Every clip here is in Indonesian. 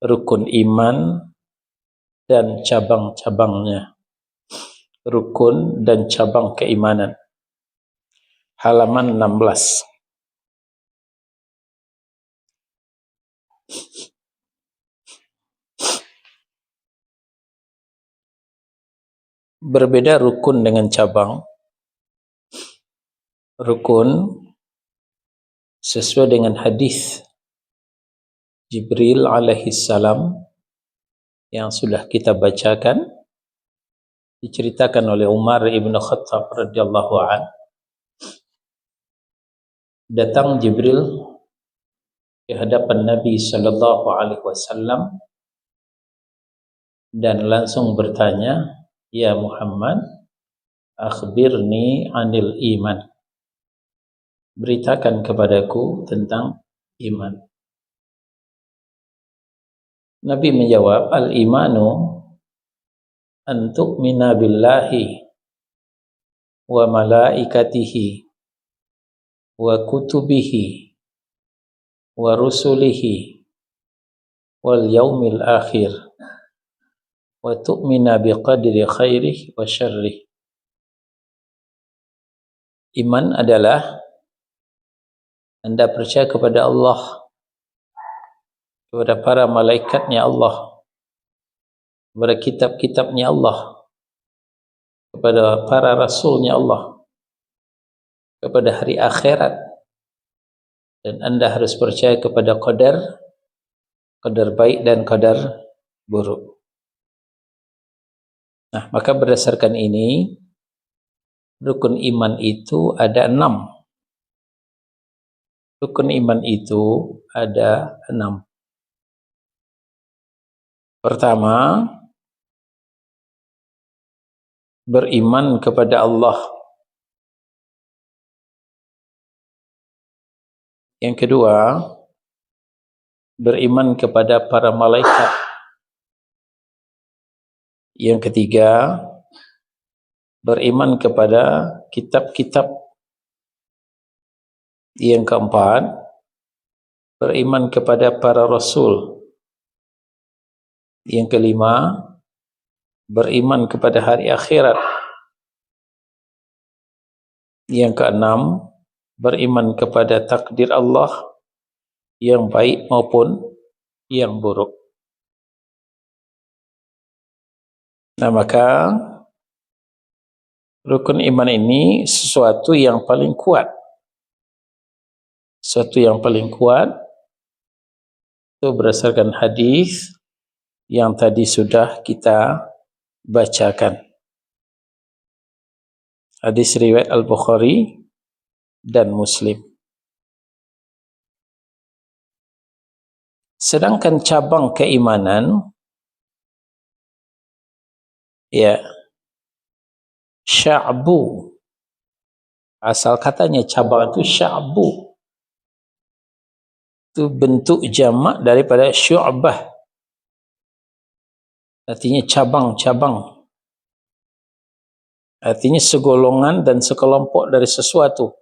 rukun iman dan cabang-cabangnya. Rukun dan cabang keimanan. Halaman 16. Berbeda rukun dengan cabang. Rukun sesuai dengan hadis Jibril alaihissalam yang sudah kita bacakan, diceritakan oleh Umar ibn Khattab radhiyallahu an. Datang Jibril ke hadapan Nabi sallallahu alaihi wasallam dan langsung bertanya, "Ya Muhammad, akhbirni anil iman." Beritakan kepadaku tentang iman. Nabi menjawab, "Al-imanu an tu'mina billahi wa malaikatihi wa kutubihi wa rusulihi wal yaumil akhir wa tu'mina biqadri khairih wa syarrih." Iman adalah Anda percaya kepada Allah, kepada para malaikatnya Allah, kepada kitab-kitabnya Allah, kepada para rasulnya Allah, kepada hari akhirat, dan Anda harus percaya kepada qadar baik dan qadar buruk. Nah, maka berdasarkan ini, rukun iman itu ada 6. Rukun iman itu ada 6. Pertama, beriman kepada Allah. Yang kedua, beriman kepada para malaikat. Yang ketiga, beriman kepada kitab-kitab. Yang keempat, beriman kepada para rasul. Yang kelima, beriman kepada hari akhirat. Yang keenam, beriman kepada takdir Allah yang baik maupun yang buruk. Nah, maka rukun iman ini sesuatu yang paling kuat. Sesuatu yang paling kuat itu berdasarkan hadis yang tadi sudah kita bacakan. Hadis riwayat Al-Bukhari dan Muslim. Sedangkan cabang keimanan, ya, sya'bu. Asal katanya cabang itu sya'bu. Itu bentuk jamak daripada syu'bah. Artinya cabang-cabang. Artinya segolongan dan sekelompok dari sesuatu.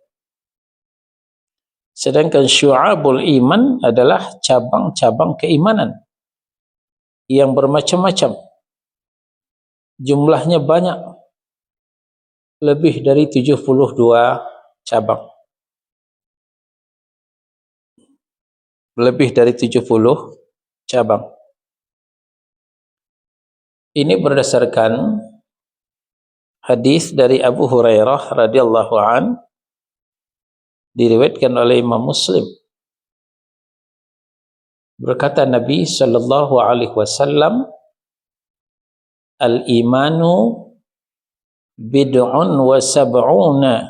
Sedangkan syu'abul iman adalah cabang-cabang keimanan yang bermacam-macam. Jumlahnya banyak. Lebih dari 72 cabang. Lebih dari 70 cabang. Ini berdasarkan hadis dari Abu Hurairah radhiyallahu an, diriwayatkan oleh Imam Muslim. Berkata Nabi sallallahu alaihi wasallam, "Al-imanu bid'un wa sab'una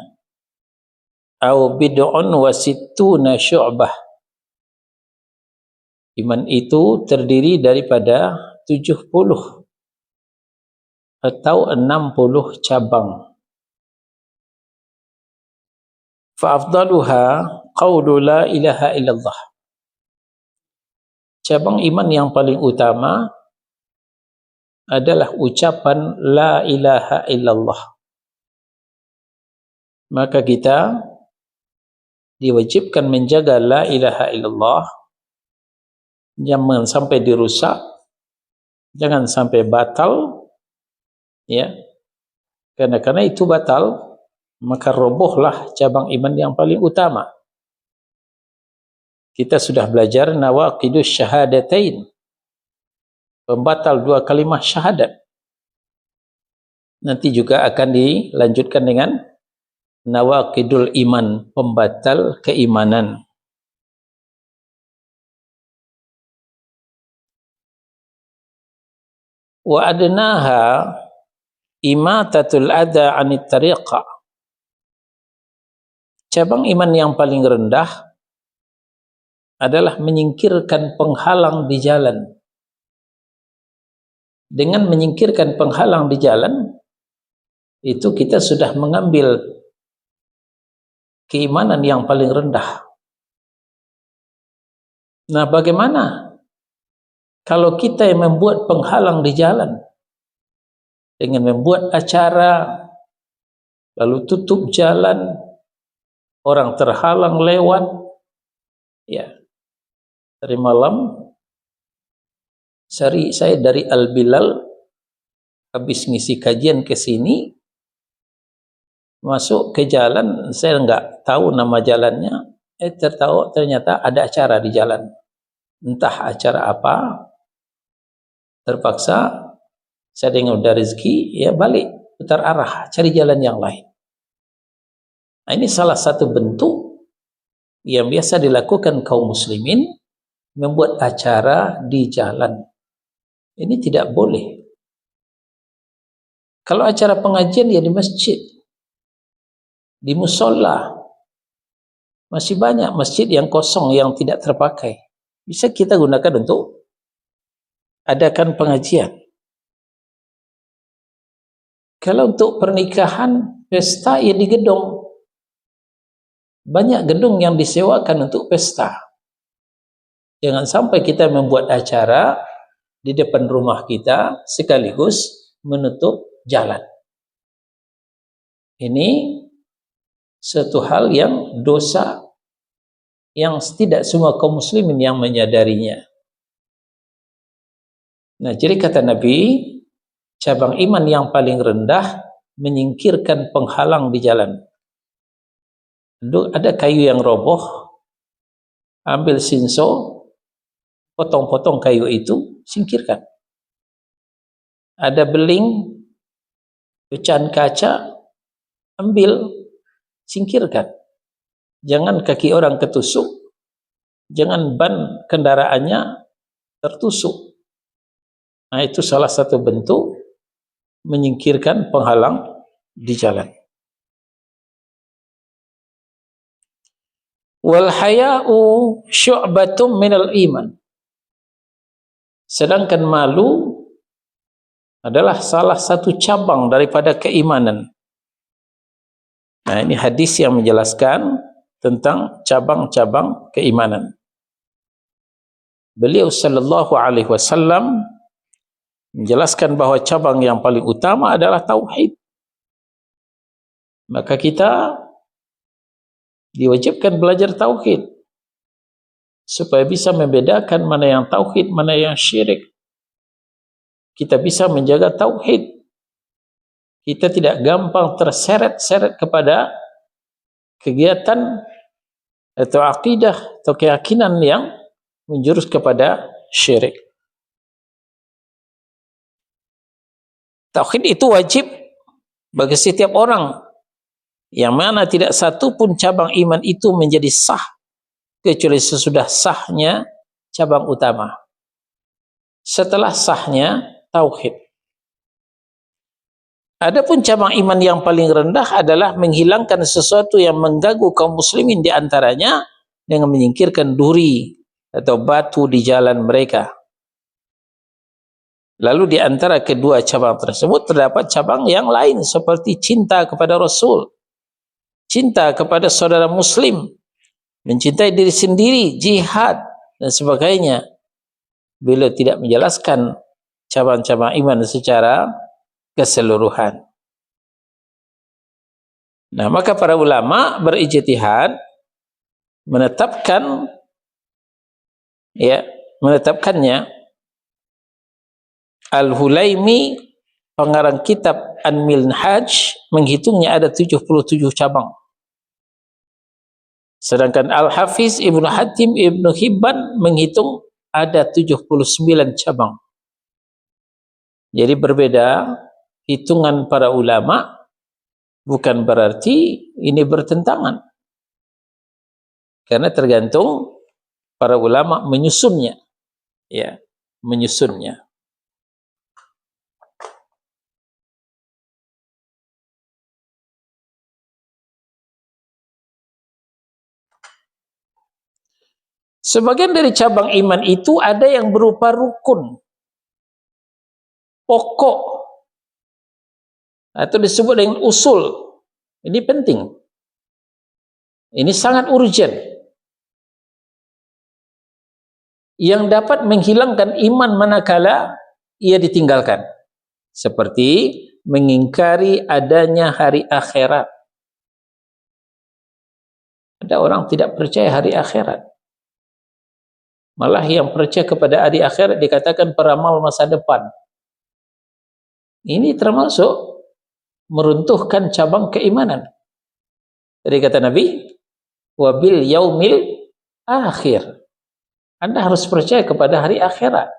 atau bid'un wa sittuna syu'bah." Iman itu terdiri daripada 70 atau 60 cabang. Fa'afdaluha qawlu la ilaha illallah. Cabang iman yang paling utama adalah ucapan la ilaha illallah. Maka kita diwajibkan menjaga la ilaha illallah jangan sampai dirusak, jangan sampai batal, ya. Karena itu batal, maka robohlah cabang iman yang paling utama. Kita sudah belajar nawaqidus syahadatain, pembatal dua kalimat syahadat. Nanti juga akan dilanjutkan dengan nawaqidul iman, pembatal keimanan. Wa adnaha imatatul adha 'anit tariqah. Cabang iman yang paling rendah adalah menyingkirkan penghalang di jalan. Dengan menyingkirkan penghalang di jalan, itu kita sudah mengambil keimanan yang paling rendah. Nah, bagaimana kalau kita yang membuat penghalang di jalan dengan membuat acara, lalu tutup jalan, orang terhalang lewat, ya. Dari malam, saya dari Al-Bilal habis ngisi kajian ke sini, masuk ke jalan, saya enggak tahu nama jalannya, ternyata ada acara di jalan. Entah acara apa, terpaksa saya dengar udah rezeki, ya balik, putar arah, cari jalan yang lain. Nah, ini salah satu bentuk yang biasa dilakukan kaum muslimin, membuat acara di jalan. Ini tidak boleh. Kalau acara pengajian ya di masjid, di musola. Masih banyak masjid yang kosong, yang tidak terpakai. Bisa kita gunakan untuk adakan pengajian. Kalau untuk pernikahan, pesta ya di gedung. Banyak gedung yang disewakan untuk pesta. Jangan sampai kita membuat acara di depan rumah kita sekaligus menutup jalan. Ini suatu hal yang dosa yang tidak semua kaum muslimin yang menyadarinya. Nah, jadi kata Nabi, cabang iman yang paling rendah menyingkirkan penghalang di jalan. Ada kayu yang roboh, ambil sinso, potong-potong kayu itu, singkirkan. Ada beling, pecahan kaca, ambil, singkirkan. Jangan kaki orang ketusuk, jangan ban kendaraannya tertusuk. Nah, itu salah satu bentuk menyingkirkan penghalang di jalan. Wal haya'u syu'batum minal iman. Sedangkan malu adalah salah satu cabang daripada keimanan. Nah, ini hadis yang menjelaskan tentang cabang-cabang keimanan. Beliau sallallahu alaihi wasallam menjelaskan bahwa cabang yang paling utama adalah tauhid. Maka kita diwajibkan belajar tauhid supaya bisa membedakan mana yang tauhid, mana yang syirik. Kita bisa menjaga tauhid. Kita tidak gampang terseret-seret kepada kegiatan atau akidah atau keyakinan yang menjurus kepada syirik. Tauhid itu wajib bagi setiap orang, yang mana tidak satu pun cabang iman itu menjadi sah kecuali sesudah sahnya cabang utama. Setelah sahnya tauhid. Adapun cabang iman yang paling rendah adalah menghilangkan sesuatu yang mengganggu kaum muslimin, di antaranya dengan menyingkirkan duri atau batu di jalan mereka. Lalu di antara kedua cabang tersebut terdapat cabang yang lain seperti cinta kepada Rasul, cinta kepada saudara muslim, mencintai diri sendiri, jihad dan sebagainya. Beliau tidak menjelaskan cabang-cabang iman secara keseluruhan. Nah, maka para ulama berijtihad menetapkan, ya, menetapkannya. Al-Hulaimi, pengarang kitab An-Minhaj, menghitungnya ada 77 cabang. Sedangkan Al-Hafiz Ibnu Hatim Ibnu Hibban menghitung ada 79 cabang. Jadi berbeda hitungan para ulama, bukan berarti ini bertentangan. Karena tergantung para ulama menyusunnya, ya, menyusunnya. Sebagian dari cabang iman itu ada yang berupa rukun, pokok, atau disebut dengan usul. Ini penting. Ini sangat urgent. Yang dapat menghilangkan iman manakala ia ditinggalkan. Seperti mengingkari adanya hari akhirat. Ada orang tidak percaya hari akhirat. Malah yang percaya kepada hari akhirat dikatakan peramal masa depan. Ini termasuk meruntuhkan cabang keimanan. Jadi kata Nabi, wabil yaumil akhir. Anda harus percaya kepada hari akhirat.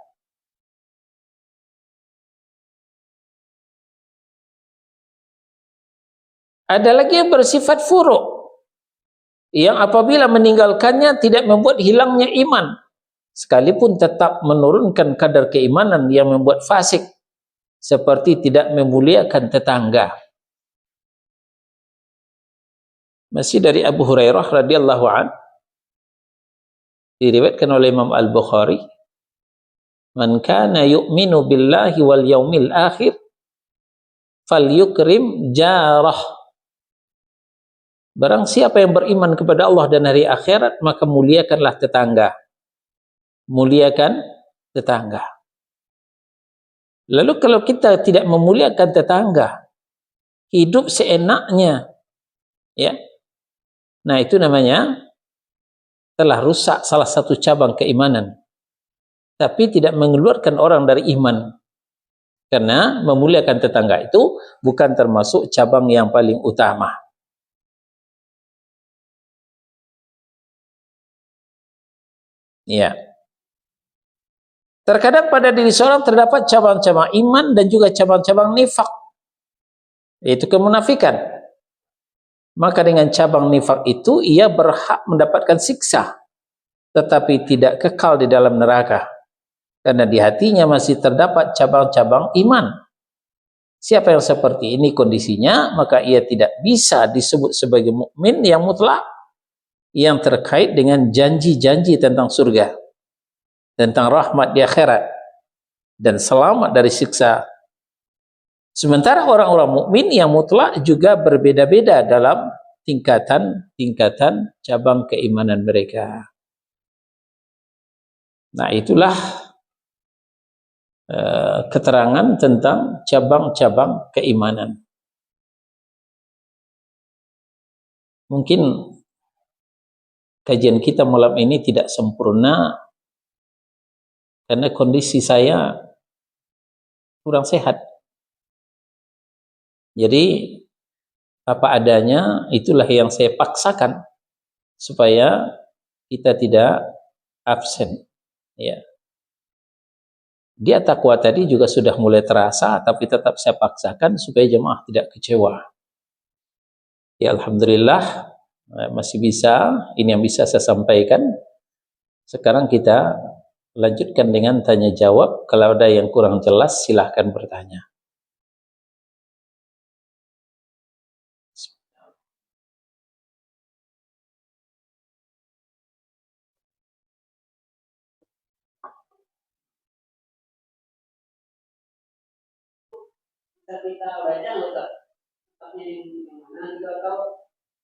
Ada lagi yang bersifat furuk, yang apabila meninggalkannya tidak membuat hilangnya iman, sekalipun tetap menurunkan kadar keimanan yang membuat fasik, seperti tidak memuliakan tetangga. Masih dari Abu Hurairah radhiyallahu an, diriwayatkan oleh Imam Al-Bukhari, man kana yu'minu billahi wal yaumil akhir falyukrim jarah. Barang siapa yang beriman kepada Allah dan hari akhirat, maka muliakanlah tetangga. Muliakan tetangga. Lalu kalau kita tidak memuliakan tetangga, hidup seenaknya, ya, nah itu namanya telah rusak salah satu cabang keimanan, tapi tidak mengeluarkan orang dari iman. Karena memuliakan tetangga itu bukan termasuk cabang yang paling utama. Ya. Terkadang pada diri seorang terdapat cabang-cabang iman dan juga cabang-cabang nifak, yaitu kemunafikan. Maka dengan cabang nifak itu ia berhak mendapatkan siksa, tetapi tidak kekal di dalam neraka, karena di hatinya masih terdapat cabang-cabang iman. Siapa yang seperti ini kondisinya, maka ia tidak bisa disebut sebagai mukmin yang mutlak, yang terkait dengan janji-janji tentang surga, tentang rahmat di akhirat, dan selamat dari siksa. Sementara orang-orang mukmin yang mutlak juga berbeda-beda dalam tingkatan-tingkatan cabang keimanan mereka. Nah, itulah keterangan tentang cabang-cabang keimanan. Mungkin kajian kita malam ini tidak sempurna karena kondisi saya kurang sehat. Jadi apa adanya itulah yang saya paksakan supaya kita tidak absen, ya. Dia takwa tadi juga sudah mulai terasa, tapi tetap saya paksakan supaya jemaah tidak kecewa. Ya, alhamdulillah masih bisa, ini yang bisa saya sampaikan. Sekarang kita lanjutkan dengan tanya jawab. Kalau ada yang kurang jelas silahkan bertanya. Kita baca nggak Ustaz? Tempatnya di mana juga tahu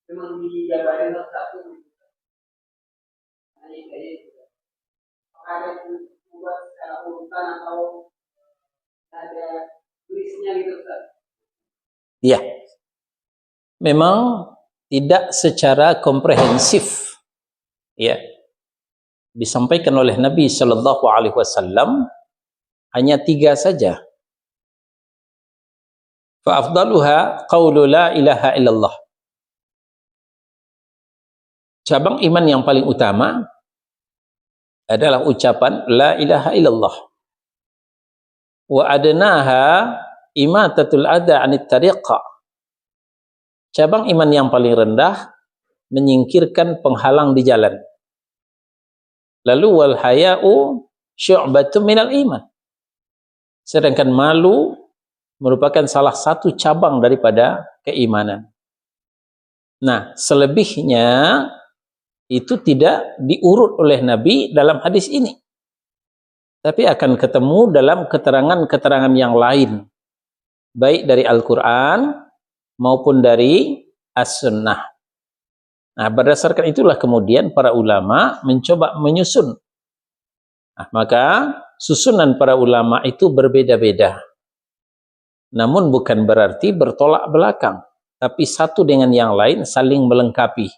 memang dijabarin satu. Nah, ini ada buat secara urutan atau ada tulisnya gitu Ustaz? Ya, memang tidak secara komprehensif, ya. disampaikan oleh Nabi Shallallahu Alaihi Wasallam hanya 3 saja. Fa afdaluha qaulu la ilaha illallah. Cabang iman yang paling utama adalah ucapan la ilaha illallah. Wa adnaha imatatul adha 'anit tariqah. Cabang iman yang paling rendah menyingkirkan penghalang di jalan. Lalu wal haya'u syu'batun minal iman. Sedangkan malu merupakan salah satu cabang daripada keimanan. Nah, selebihnya itu tidak diurut oleh Nabi dalam hadis ini. Tapi akan ketemu dalam keterangan-keterangan yang lain. Baik dari Al-Quran maupun dari As-Sunnah. Nah, berdasarkan itulah kemudian para ulama mencoba menyusun. Nah, maka susunan para ulama itu berbeda-beda. Namun bukan berarti bertolak belakang, tapi satu dengan yang lain saling melengkapi.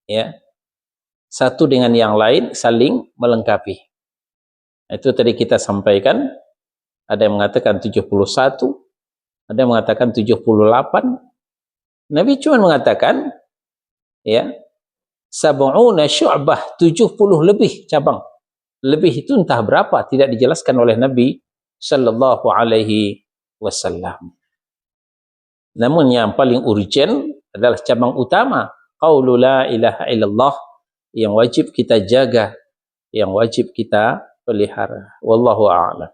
Ya. Satu dengan yang lain saling melengkapi. Itu tadi kita sampaikan, ada yang mengatakan 71, ada yang mengatakan 78. Nabi cuma mengatakan ya, sab'una syu'bah, 70 lebih cabang. Lebih itu entah berapa tidak dijelaskan oleh Nabi sallallahu alaihi wasallam. Namun yang paling urgent adalah cabang utama, qaulu la ilaha illallah, yang wajib kita jaga, yang wajib kita pelihara. Wallahu a'lam.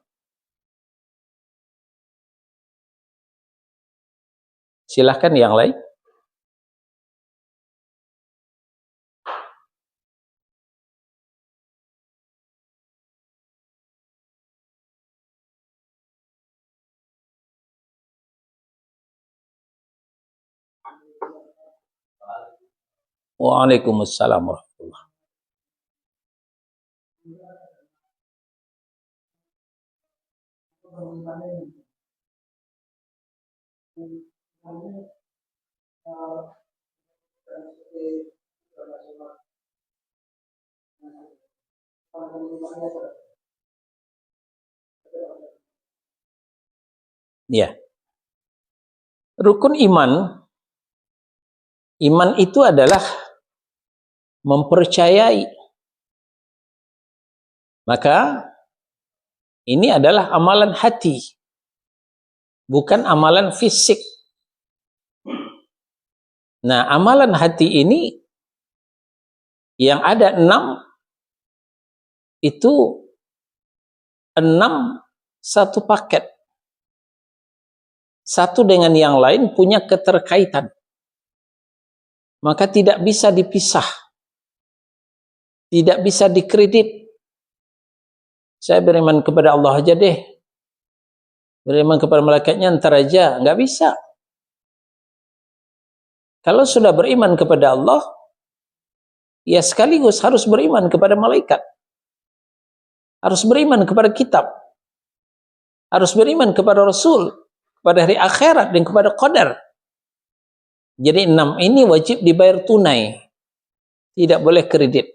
Silahkan yang lain. Waalaikumsalam warahmatullahi. Ya. Rukun iman itu adalah mempercayai. Maka ini adalah amalan hati, bukan amalan fisik. Nah, amalan hati ini yang ada 6, itu 6 satu paket. Satu dengan yang lain punya keterkaitan. Maka tidak bisa dipisah. Tidak bisa dikredit. Saya beriman kepada Allah aja deh. Beriman kepada malaikatnya ntar aja. Nggak bisa. Kalau sudah beriman kepada Allah, ya sekaligus harus beriman kepada malaikat. Harus beriman kepada kitab. Harus beriman kepada Rasul. Kepada hari akhirat dan kepada qadar. Jadi 6 ini wajib dibayar tunai. Tidak boleh kredit.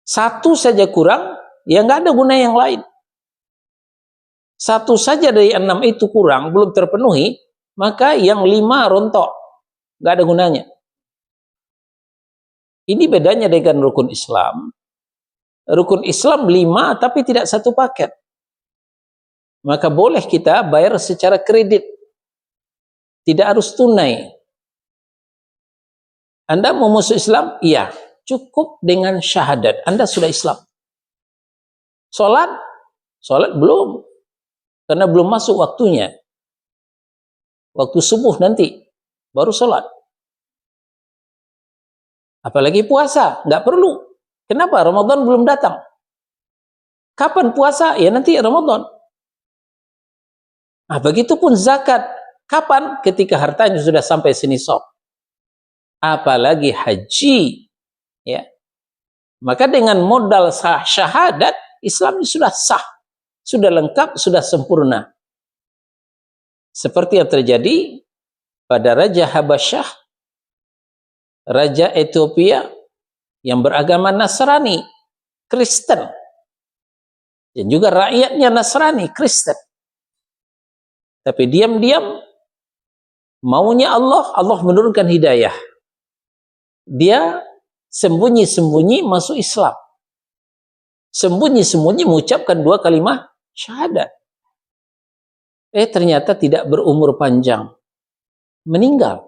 Satu saja kurang, ya nggak ada guna yang lain. Satu saja dari 6 itu kurang, belum terpenuhi, maka yang 5 rontok. Nggak ada gunanya. Ini bedanya dengan rukun Islam. Rukun Islam 5 tapi tidak satu paket. Maka boleh kita bayar secara kredit. Tidak harus tunai. Anda mau masuk Islam? Iya. Cukup dengan syahadat. Anda sudah Islam. Sholat? Sholat belum. Karena belum masuk waktunya. Waktu subuh nanti. Baru sholat. Apalagi puasa. Nggak perlu. Kenapa? Ramadan belum datang. Kapan puasa? Ya nanti Ramadan. Nah, begitupun zakat. Kapan? Ketika hartanya sudah sampai senisab. Apalagi haji. Ya. Maka dengan modal syahadat, Islam sudah sah. Sudah lengkap, sudah sempurna. Seperti yang terjadi pada Raja Habasyah, Raja Ethiopia, yang beragama Nasrani, Kristen, dan juga rakyatnya Nasrani, Kristen. Tapi diam-diam maunya Allah, Allah menurunkan hidayah. Dia sembunyi-sembunyi masuk Islam. Sembunyi-sembunyi mengucapkan 2 kalimat syahadat. Ternyata tidak berumur panjang. Meninggal.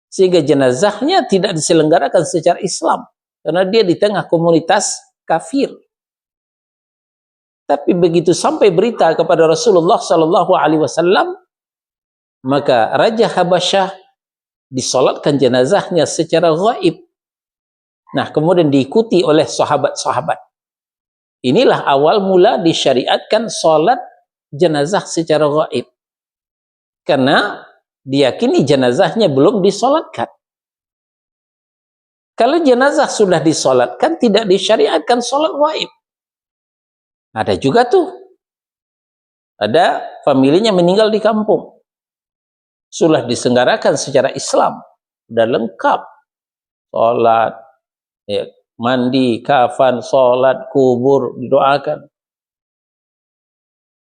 Sehingga jenazahnya tidak diselenggarakan secara Islam. Karena dia di tengah komunitas kafir. Tapi begitu sampai berita kepada Rasulullah SAW, maka Raja Habasyah disolatkan jenazahnya secara gaib. Nah, kemudian diikuti oleh sahabat-sahabat. Inilah awal mula disyariatkan solat jenazah secara gaib. Karena diyakini jenazahnya belum disolatkan. Kalau jenazah sudah disolatkan, tidak disyariatkan solat gaib. Ada juga tuh. Ada familinya meninggal di kampung. Sudah diselenggarakan secara Islam. Sudah lengkap. Solat, ya, mandi, kafan, solat, kubur, didoakan.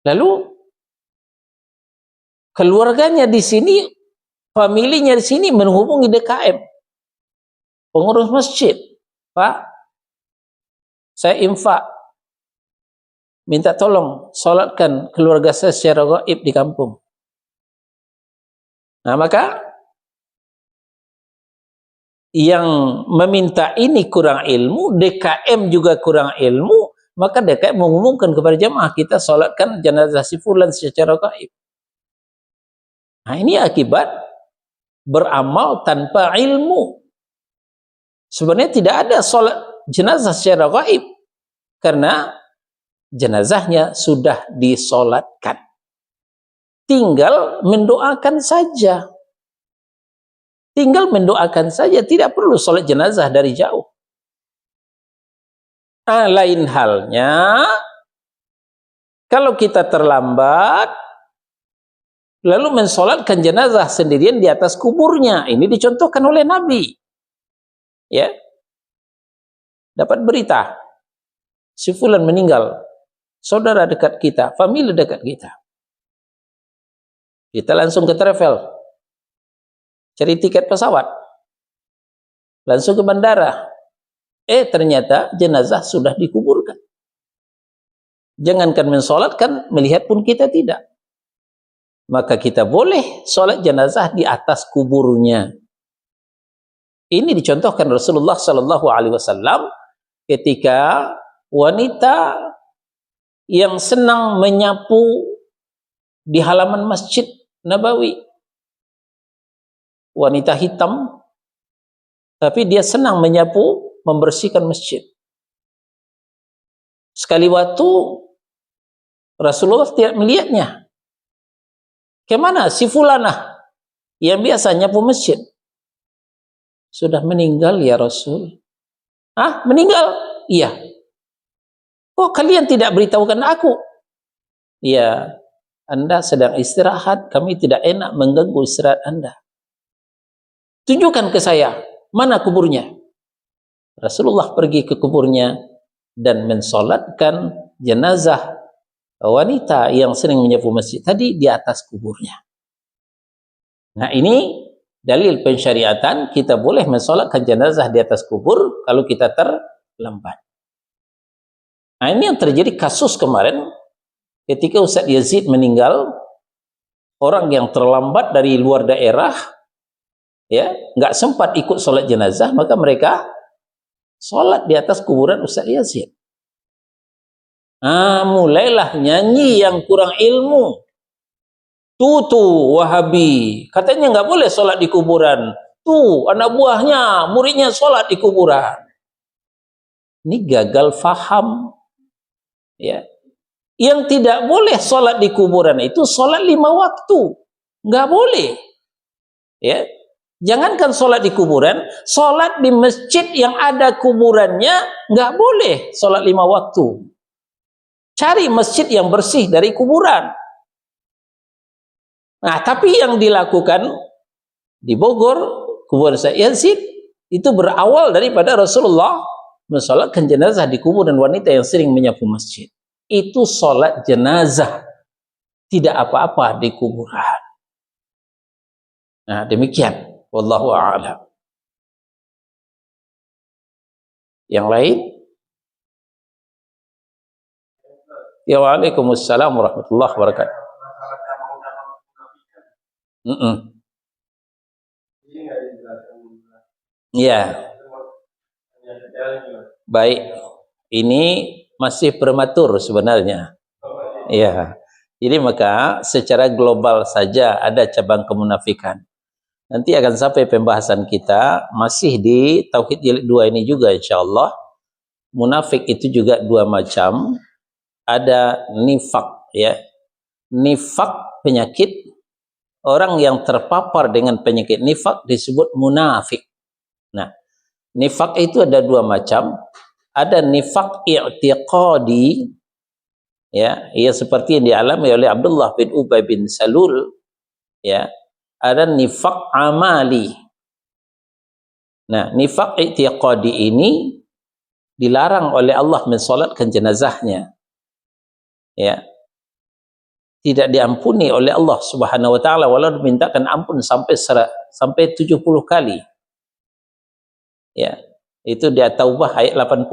Lalu keluarganya di sini, familinya di sini menghubungi DKM, pengurus masjid. Pak, saya infak, minta tolong solatkan keluarga saya secara gaib di kampung. Nah, maka yang meminta ini kurang ilmu, DKM juga kurang ilmu, maka DKM mengumumkan kepada jemaah, kita solatkan jenazah si fulan secara gaib. Nah, ini akibat beramal tanpa ilmu. Sebenarnya tidak ada solat jenazah secara gaib, karena jenazahnya sudah disolatkan. Tinggal mendoakan saja. Tinggal mendoakan saja, tidak perlu solat jenazah dari jauh. Nah, lain halnya, kalau kita terlambat, lalu mensolatkan jenazah sendirian di atas kuburnya. Ini dicontohkan oleh Nabi. Ya, dapat berita, si fulan meninggal, saudara dekat kita, famili dekat kita. Kita langsung ke travel, cari tiket pesawat, langsung ke bandara. Ternyata jenazah sudah dikuburkan. Jangankan mensolatkan, melihat pun kita tidak. Maka kita boleh solat jenazah di atas kuburnya. Ini dicontohkan Rasulullah SAW ketika wanita yang senang menyapu di halaman Masjid Nabawi. Wanita hitam, tapi dia senang menyapu, membersihkan masjid. Sekali waktu Rasulullah tidak melihatnya. Kemana si fulanah yang biasa nyapu masjid? Sudah meninggal ya Rasul. Meninggal? Iya. Oh, kalian tidak beritahukan aku? Iya, Anda sedang istirahat, kami tidak enak mengganggu istirahat Anda. Tunjukkan ke saya, mana kuburnya? Rasulullah pergi ke kuburnya dan mensolatkan jenazah wanita yang sering menyapu masjid tadi di atas kuburnya. Nah, ini dalil pensyariatan, kita boleh mensolatkan jenazah di atas kubur kalau kita terlambat. Nah, ini yang terjadi kasus kemarin ketika Ustaz Yazid meninggal, orang yang terlambat dari luar daerah, ya, nggak sempat ikut solat jenazah, maka mereka solat di atas kuburan Ustaz Yazid. Mulailah nyanyi yang kurang ilmu. Tuh Wahabi, katanya nggak boleh sholat di kuburan. Tuh anak buahnya, muridnya sholat di kuburan. Ini gagal faham. Ya, yang tidak boleh sholat di kuburan itu sholat 5 waktu, nggak boleh. Ya, jangankan sholat di kuburan, sholat di masjid yang ada kuburannya nggak boleh sholat 5 waktu. Cari masjid yang bersih dari kuburan. Nah, tapi yang dilakukan di Bogor, kuburan Syekh Yazid, Itu berawal daripada Rasulullah mensolatkan jenazah di kubur dan wanita yang sering menyapu masjid. Itu solat jenazah, tidak apa-apa di kuburan. Nah, demikian. Wallahu a'lam. Yang lain? Ya, waalaikumsalam warahmatullahi wabarakatuh. Ya. Baik. Ini masih prematur sebenarnya. Ya. Jadi maka secara global saja ada cabang kemunafikan. Nanti akan sampai pembahasan kita masih di Tauhid Jilid 2 ini juga insyaallah. Munafik itu juga dua macam. Ada nifak, ya. Nifak penyakit. Orang yang terpapar dengan penyakit nifak disebut munafik. Nah, nifak itu ada dua macam. Ada nifak i'tiqadi, ya, ia seperti yang dialami oleh Abdullah bin Ubay bin Salul, ya. Ada nifak amali. Nah, nifak i'tiqadi ini dilarang oleh Allah mensolatkan jenazahnya, ya. Tidak diampuni oleh Allah Subhanahu wa taala walau dimintakan ampun sampai 70 kali. Ya. Itu di At-Taubah ayat 80.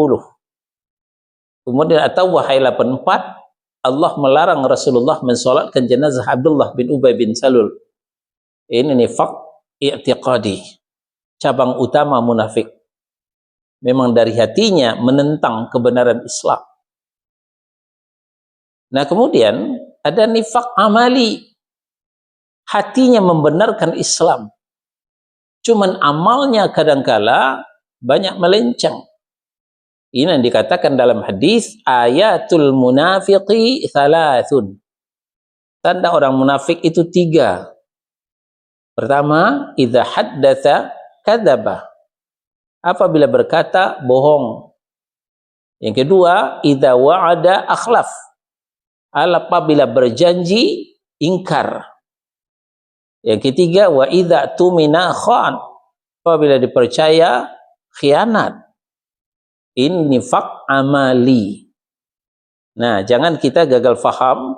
Kemudian At-Taubah ayat 84, Allah melarang Rasulullah mensolatkan jenazah Abdullah bin Ubay bin Salul. Ini nifaq i'tiqadi, cabang utama munafik. Memang dari hatinya menentang kebenaran Islam. Nah, kemudian ada nifaq amali. Hatinya membenarkan Islam. Cuman amalnya kadangkala banyak melenceng. Ini yang dikatakan dalam hadis, ayatul munafiqi thalathun. Tanda orang munafik itu 3. Pertama, idza haddatsa kadzaba. Apabila berkata bohong. Yang kedua, idza wa'ada akhlaf. Apabila berjanji ingkar. Yang ketiga, wa idza tumina khan. Apabila dipercaya khianat. Ini nifaq amali. Nah, jangan kita gagal faham.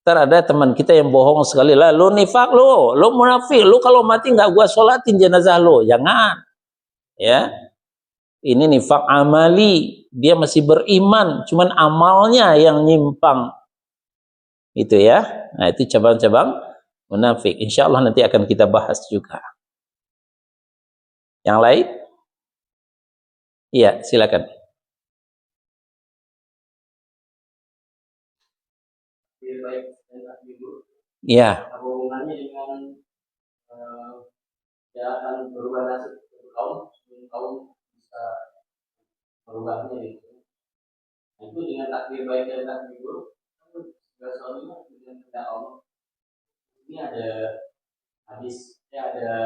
Ada teman kita yang bohong sekali lah, lu nifaq lu munafik, lu kalau mati nggak gua sholatin jenazah lu. Jangan. Ya. Ini nifaq amali. Dia masih beriman, cuman amalnya yang nyimpang. Itu ya. Nah, itu cabang-cabang munafik. Insyaallah nanti akan kita bahas juga. Yang lain? Iya, silakan. Iya. Hubungannya dengan ya akan berubah nasib kaum bisa merubahnya gitu. Itu dengan takdir baik dan takdir buruk, biasanya dengan kehendak Allah. Ini ada hadis, ada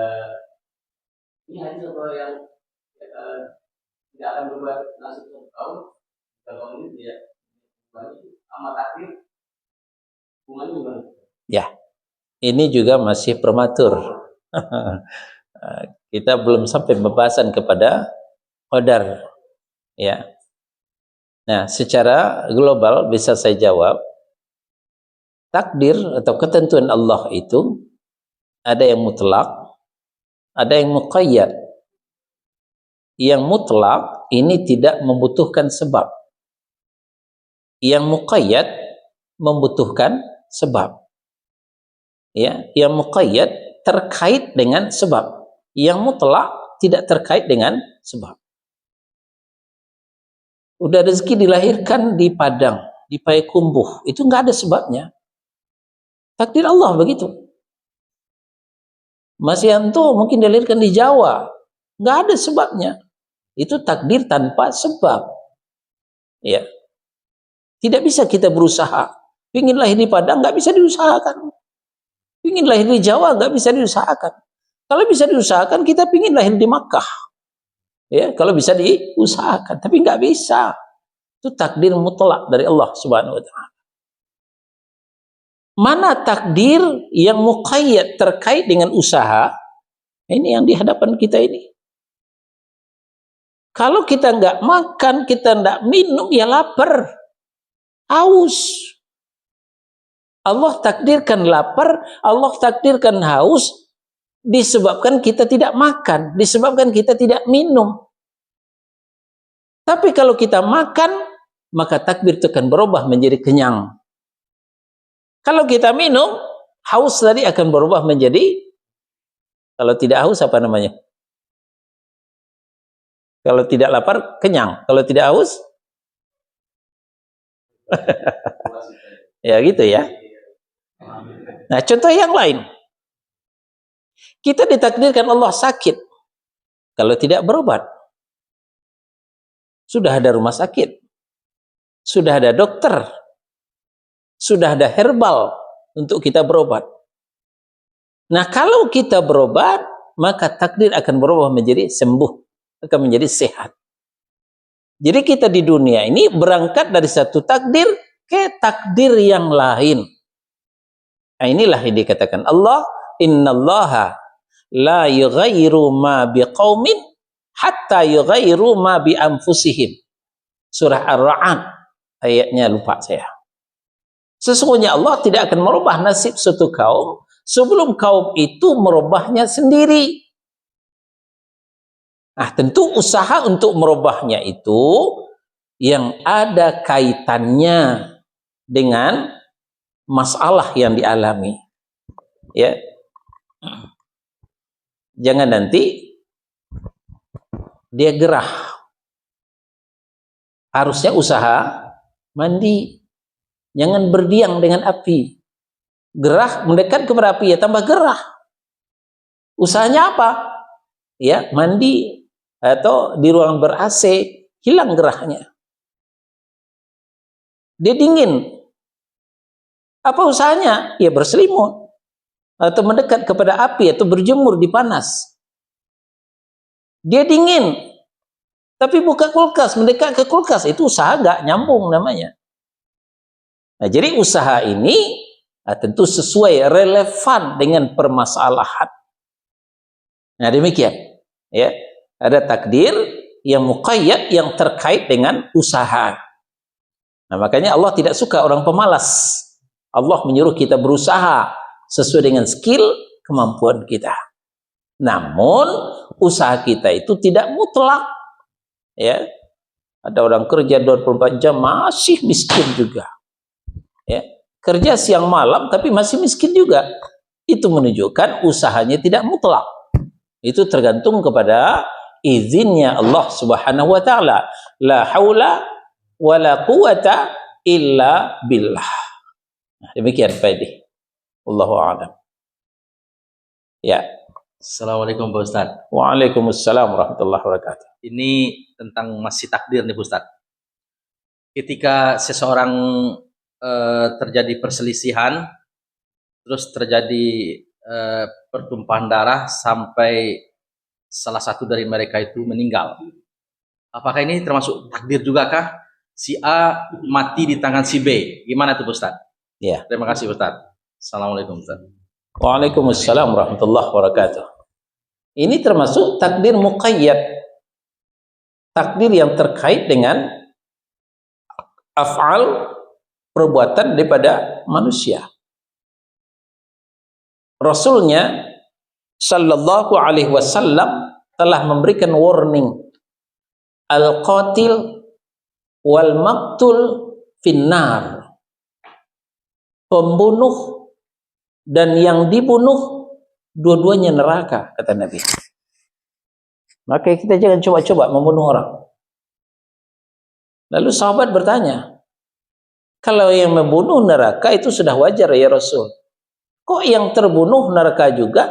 ini hadis apa yang tidak akan berubah nasib kaum kalau ini tidak sama takdir hubungannya gimana? Ya, ini juga masih prematur. Kita belum sampai pembahasan kepada qadar. Ya. Nah, secara global bisa saya jawab, takdir atau ketentuan Allah itu ada yang mutlak, ada yang muqayyad. Yang mutlak ini tidak membutuhkan sebab. Yang muqayyad membutuhkan sebab. Ya, yang muqayyad terkait dengan sebab. Yang mutlak tidak terkait dengan sebab. Udah rezeki dilahirkan di Padang, di Payakumbuh, itu nggak ada sebabnya. Takdir Allah begitu. Mas Yanto mungkin dilahirkan di Jawa, nggak ada sebabnya. Itu takdir tanpa sebab. Ya, tidak bisa kita berusaha. Pingin lahir di Padang nggak bisa diusahakan. Pingin lahir di Jawa nggak bisa diusahakan. Kalau bisa diusahakan kita pingin lahir di Makkah. Ya, kalau bisa diusahakan, tapi nggak bisa. Itu takdir mutlak dari Allah Subhanahu wa taala. Mana takdir yang muqayyad terkait dengan usaha? Ini yang di hadapan kita ini. Kalau kita nggak makan, kita nggak minum, ya lapar, haus. Allah takdirkan lapar, Allah takdirkan haus, disebabkan kita tidak makan, disebabkan kita tidak minum. Tapi kalau kita makan, maka takdir itu akan berubah menjadi kenyang. Kalau kita minum, haus tadi akan berubah menjadi, kalau tidak haus apa namanya? Kalau tidak lapar, kenyang. Kalau tidak haus, ya gitu ya. Nah, contoh yang lain. Kita ditakdirkan Allah sakit. Kalau tidak berobat. Sudah ada rumah sakit. Sudah ada dokter. Sudah ada herbal untuk kita berobat. Nah, kalau kita berobat, maka takdir akan berubah menjadi sembuh. Akan menjadi sehat. Jadi kita di dunia ini berangkat dari satu takdir ke takdir yang lain. Nah, inilah yang dikatakan Allah, innallaha la yughayyiru ma biqaumin hatta yughayyiru ma bi anfusihim. Surah Ar-Ra'd, ayatnya lupa saya. Sesungguhnya Allah tidak akan merubah nasib suatu kaum sebelum kaum itu merubahnya sendiri. Nah, tentu usaha untuk merubahnya itu yang ada kaitannya dengan masalah yang dialami. Ya. Jangan nanti dia gerah. Harusnya usaha mandi. Jangan berdiam dengan api. Gerah mendekat kepada api, ya tambah gerah. Usahanya apa? Ya, mandi atau di ruangan ber-AC, hilang gerahnya. Dia dingin. Apa usahanya? Ya berselimut. Atau mendekat kepada api, atau berjemur di panas. Dia dingin. Tapi buka kulkas, mendekat ke kulkas, itu usaha nggak nyambung namanya. Nah, jadi usaha ini tentu sesuai, relevan dengan permasalahan. Nah, demikian. Ya, ada takdir yang muqayyad yang terkait dengan usaha. Nah, makanya Allah tidak suka orang pemalas. Allah menyuruh kita berusaha sesuai dengan skill, kemampuan kita. Namun, usaha kita itu tidak mutlak. Ya. Ada orang kerja 24 jam masih miskin juga. Ya. Kerja siang malam tapi masih miskin juga. Itu menunjukkan usahanya tidak mutlak. Itu tergantung kepada izinnya Allah Subhanahu wa taala. La haula wala quwata illa billah. Nah, demikian Pak Edi. Wallahu a'lam. Ya. Assalamualaikum Pak Ustaz. Waalaikumsalam warahmatullahi wabarakatuh. Ini tentang masih takdir nih Pak Ustaz. Ketika seseorang terjadi perselisihan, terus terjadi pertumpahan darah sampai salah satu dari mereka itu meninggal. Apakah ini termasuk takdir juga kah? Si A mati di tangan si B. Gimana tuh Ustaz? Ya. Terima kasih Ustaz. Assalamualaikum Ustaz. Waalaikumsalam warahmatullahi wabarakatuh. Ini termasuk takdir muqayyad. Takdir yang terkait dengan af'al, perbuatan daripada manusia. Rasulnya sallallahu alaihi wasallam telah memberikan warning, al-qatil wal maqtul finnar. Pembunuh dan yang dibunuh dua-duanya neraka, kata Nabi. Maka kita jangan coba-coba membunuh orang. Lalu sahabat bertanya, kalau yang membunuh neraka itu sudah wajar ya Rasul. Kok yang terbunuh neraka juga?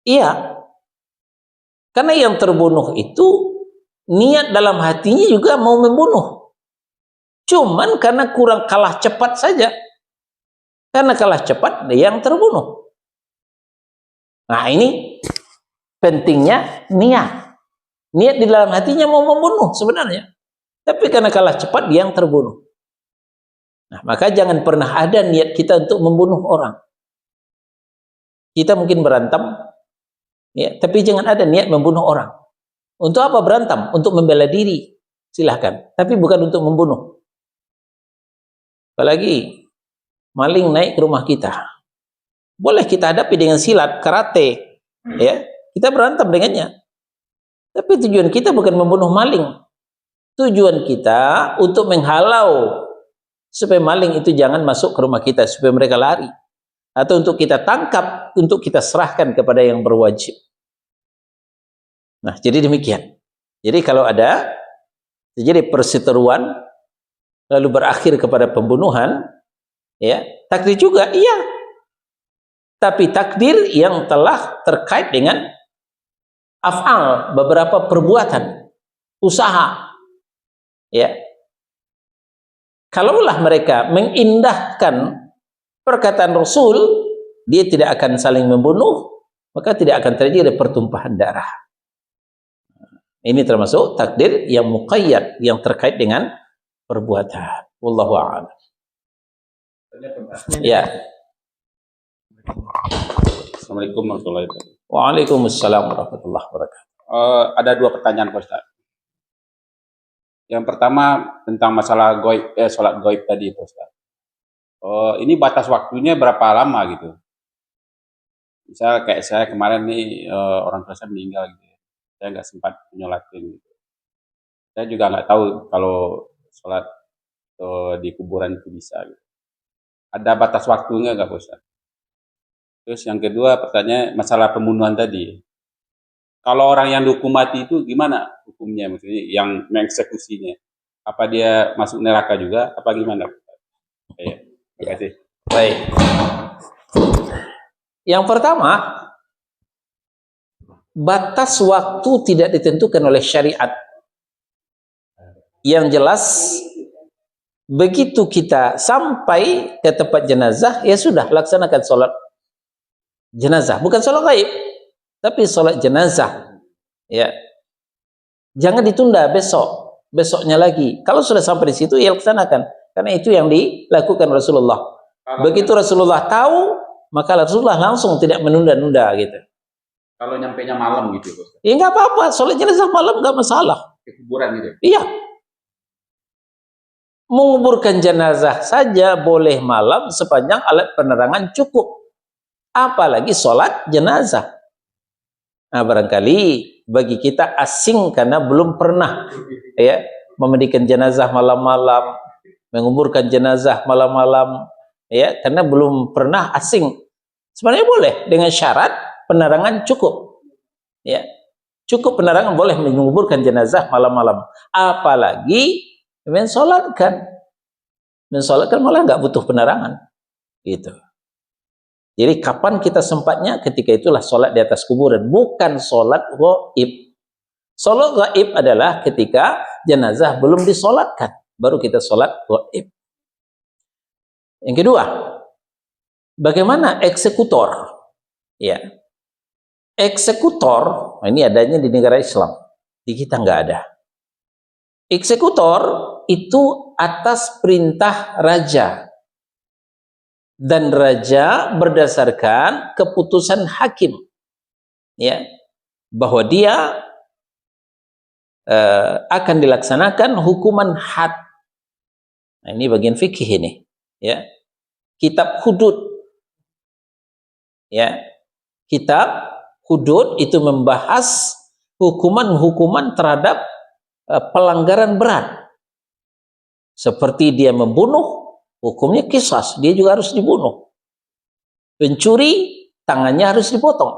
Iya. Karena yang terbunuh itu niat dalam hatinya juga mau membunuh. Cuman karena kurang kalah cepat saja. Karena kalah cepat yang terbunuh. Nah, ini pentingnya niat. Niat di dalam hatinya mau membunuh sebenarnya. Tapi karena kalah cepat dia yang terbunuh. Nah, maka jangan pernah ada niat kita untuk membunuh orang. Kita mungkin berantem, ya, tapi jangan ada niat membunuh orang. Untuk apa berantem? Untuk membela diri. Silahkan. Tapi bukan untuk membunuh. Apalagi maling naik ke rumah kita. Boleh kita hadapi dengan silat, karate. Ya, kita berantem dengannya. Tapi tujuan kita bukan membunuh maling. Tujuan kita untuk menghalau supaya maling itu jangan masuk ke rumah kita, supaya mereka lari. Atau untuk kita tangkap, untuk kita serahkan kepada yang berwajib. Nah, jadi demikian. Jadi kalau ada terjadi perseteruan lalu berakhir kepada pembunuhan, ya, takdir juga, iya. Tapi takdir yang telah terkait dengan af'al, beberapa perbuatan, usaha. Ya. Kalaulah mereka mengindahkan perkataan Rasul, dia tidak akan saling membunuh, maka tidak akan terjadi pertumpahan darah. Ini termasuk takdir yang muqayyad, yang terkait dengan perbuatan. Wallahu a'lam. Ya. Assalamualaikum warahmatullahi wabarakatuh. Waalaikumsalam warahmatullahi wabarakatuh. Ada dua pertanyaan Pak Ustaz. Yang pertama tentang masalah goib, sholat goib tadi Pak Ustaz. Ini batas waktunya berapa lama gitu? Misal kayak saya kemarin nih orang tua saya meninggal gitu. Saya nggak sempat menyolatin gitu. Saya juga nggak tahu kalau sholat di kuburan itu bisa gitu. Ada batas waktunya nggak Pak Ustaz? Terus yang kedua pertanyaan masalah pembunuhan tadi. Kalau orang yang dihukum mati itu gimana hukumnya, maksudnya yang mengeksekusinya? Apa dia masuk neraka juga? Apa gimana? Ya, terima kasih. Baik. Yang pertama, batas waktu tidak ditentukan oleh syariat. Yang jelas, begitu kita sampai ke tempat jenazah, ya sudah, laksanakan sholat jenazah. Bukan sholat gaib, tapi sholat jenazah. Ya, jangan ditunda besok, besoknya lagi. Kalau sudah sampai di situ, ya laksanakan. Karena itu yang dilakukan Rasulullah. Begitu Rasulullah tahu, maka Rasulullah langsung tidak menunda-nunda gitu. Kalau nyampainya malam gitu, Bos. Ya nggak apa-apa, sholat jenazah malam nggak masalah. Ke kuburan gitu. Iya. Menguburkan jenazah saja boleh malam sepanjang alat penerangan cukup. Apalagi sholat jenazah. Nah, barangkali bagi kita asing karena belum pernah ya memandikan jenazah malam-malam, menguburkan jenazah malam-malam, ya, karena belum pernah asing. Sebenarnya boleh dengan syarat penerangan cukup. Ya. Cukup penerangan boleh menguburkan jenazah malam-malam. Apalagi mensolatkan malah nggak butuh penerangan. Gitu. Jadi kapan kita sempatnya? Ketika itulah sholat di atas kuburan, bukan sholat gaib. Sholat gaib adalah ketika jenazah belum disolatkan, baru kita sholat gaib. Yang kedua, bagaimana eksekutor? Ya, eksekutor ini adanya di negara Islam, di kita nggak ada. Eksekutor itu atas perintah raja. Dan raja berdasarkan keputusan hakim, ya, bahwa dia akan dilaksanakan hukuman had. Nah, ini bagian fikih ini, ya. Kitab hudud, ya, kitab hudud itu membahas hukuman-hukuman terhadap pelanggaran berat, seperti dia membunuh. Hukumnya qisas, dia juga harus dibunuh. Pencuri, tangannya harus dipotong.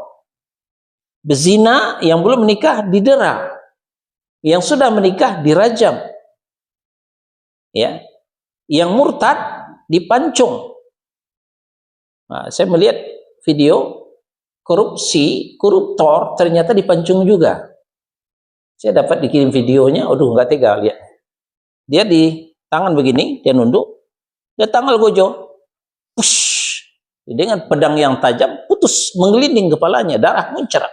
Bezina, yang belum menikah didera. Yang sudah menikah dirajam. Ya. Yang murtad dipancung. Nah, saya melihat video koruptor ternyata dipancung juga. Saya dapat dikirim videonya, aduh nggak tega lihat. Dia di tangan begini, dia nunduk. Dia tanggal gojo, push, dengan pedang yang tajam, putus, menggelinding kepalanya, darah muncrat.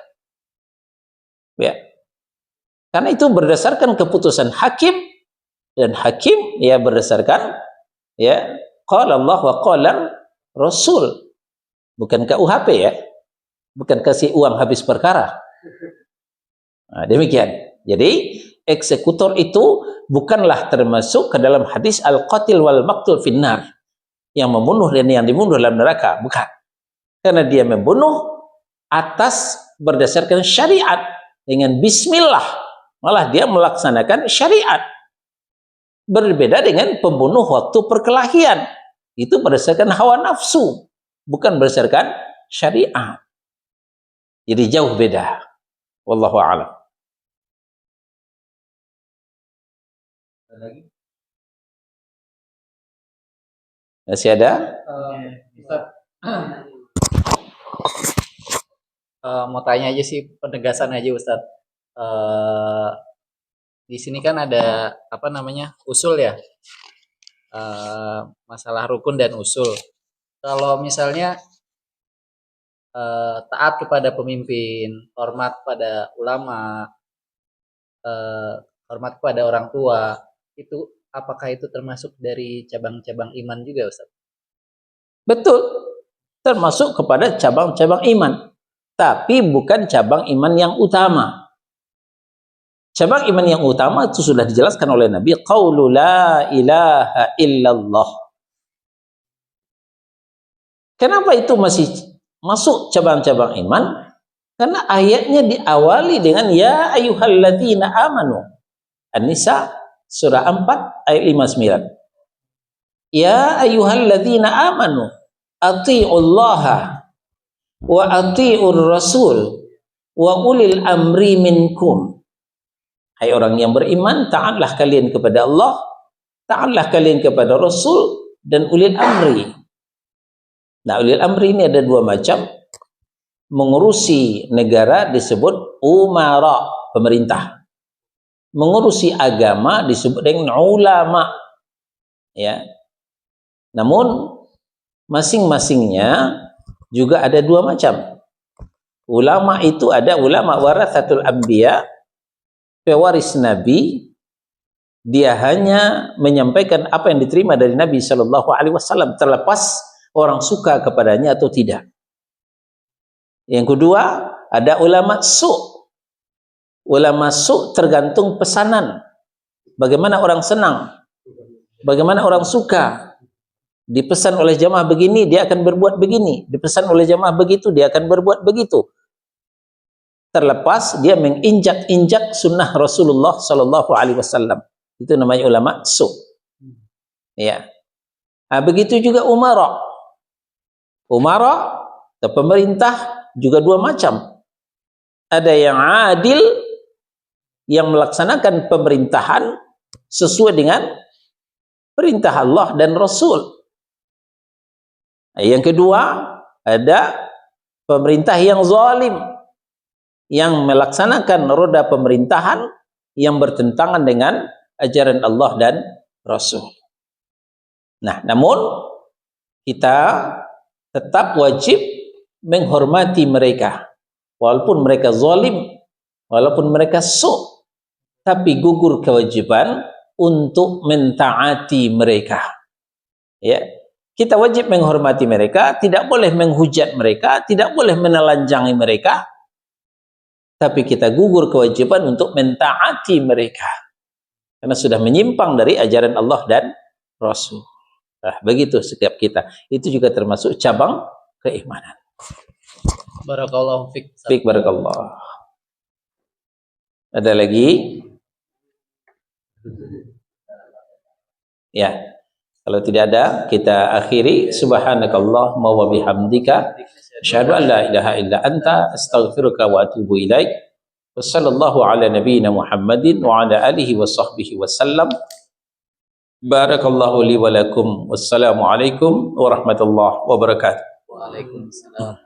Ya. Karena itu berdasarkan keputusan hakim, dan hakim ya berdasarkan ya qala Allah wa qala Rasul, bukan KUHP ya, bukan kasih uang habis perkara. Nah, demikian. Jadi eksekutor itu bukanlah termasuk ke dalam hadis al-qatil wal maqtul finnar, yang membunuh dan yang dibunuh dalam neraka, bukan. Karena dia membunuh atas berdasarkan syariat dengan bismillah, malah dia melaksanakan syariat. Berbeda dengan pembunuh waktu perkelahian, itu berdasarkan hawa nafsu, bukan berdasarkan syariat. Jadi jauh beda. Wallahu a'lam. Lagi? Masih ada? Mau tanya aja sih, penegasan aja Ustadz. Di sini kan ada apa namanya, usul ya, masalah rukun dan usul. Kalau misalnya taat kepada pemimpin, hormat pada ulama, hormat kepada orang tua, itu apakah itu termasuk dari cabang-cabang iman juga Ustaz? Betul, termasuk kepada cabang-cabang iman, tapi bukan cabang iman yang utama. Cabang iman yang utama itu sudah dijelaskan oleh Nabi, qaulu la ilaha illallah. Kenapa itu masih masuk cabang-cabang iman? Karena ayatnya diawali dengan ya ayyuhalladzina amanu. An-Nisa surah 4 ayat 59. Ya ayyuhalladzina amanu athi'ullaha wa athi'ur rasul wa ulil amri minkum. Hai orang yang beriman, taatlah kalian kepada Allah, taatlah kalian kepada Rasul dan ulil amri. Nah, ulil amri ini ada dua macam. Mengurusi negara disebut umara, pemerintah. Mengurusi agama disebut dengan ulama. Ya. Namun masing-masingnya juga ada dua macam. Ulama itu ada ulama warathatul anbiya, pewaris Nabi. Dia hanya menyampaikan apa yang diterima dari Nabi Shallallahu Alaihi Wasallam, terlepas orang suka kepadanya atau tidak. Yang kedua, ada ulama su'. Ulama su' tergantung pesanan. Bagaimana orang senang, bagaimana orang suka. Dipesan oleh jamaah begini, dia akan berbuat begini. Dipesan oleh jamaah begitu, dia akan berbuat begitu. Terlepas dia menginjak-injak sunnah Rasulullah Shallallahu Alaihi Wasallam. Itu namanya ulama su'. Ya. Nah, begitu juga umara. Umara atau pemerintah juga dua macam. Ada yang adil, yang melaksanakan pemerintahan sesuai dengan perintah Allah dan Rasul. Yang kedua, ada pemerintah yang zalim, yang melaksanakan roda pemerintahan yang bertentangan dengan ajaran Allah dan Rasul. Nah, namun kita tetap wajib menghormati mereka, walaupun mereka zalim, walaupun mereka su', tapi gugur kewajiban untuk mentaati mereka. Ya, kita wajib menghormati mereka, tidak boleh menghujat mereka, tidak boleh menelanjangi mereka, tapi kita gugur kewajiban untuk mentaati mereka, karena sudah menyimpang dari ajaran Allah dan Rasul. Nah, begitu setiap kita. Itu juga termasuk cabang keimanan. Barakallahu fiik. Fik barakallah. Ada lagi? Ya. Kalau tidak ada, kita akhiri. Subhanakallahumma wa bihamdika asyhadu an la ilaha illa anta astaghfiruka wa atubu ilaik. Wassallallahu ala nabiyyina Muhammadin wa ala alihi wa sahbihi wasallam. Barakallahu li wa lakum. Wassalamu alaikum warahmatullahi wabarakatuh. Waalaikumsalam.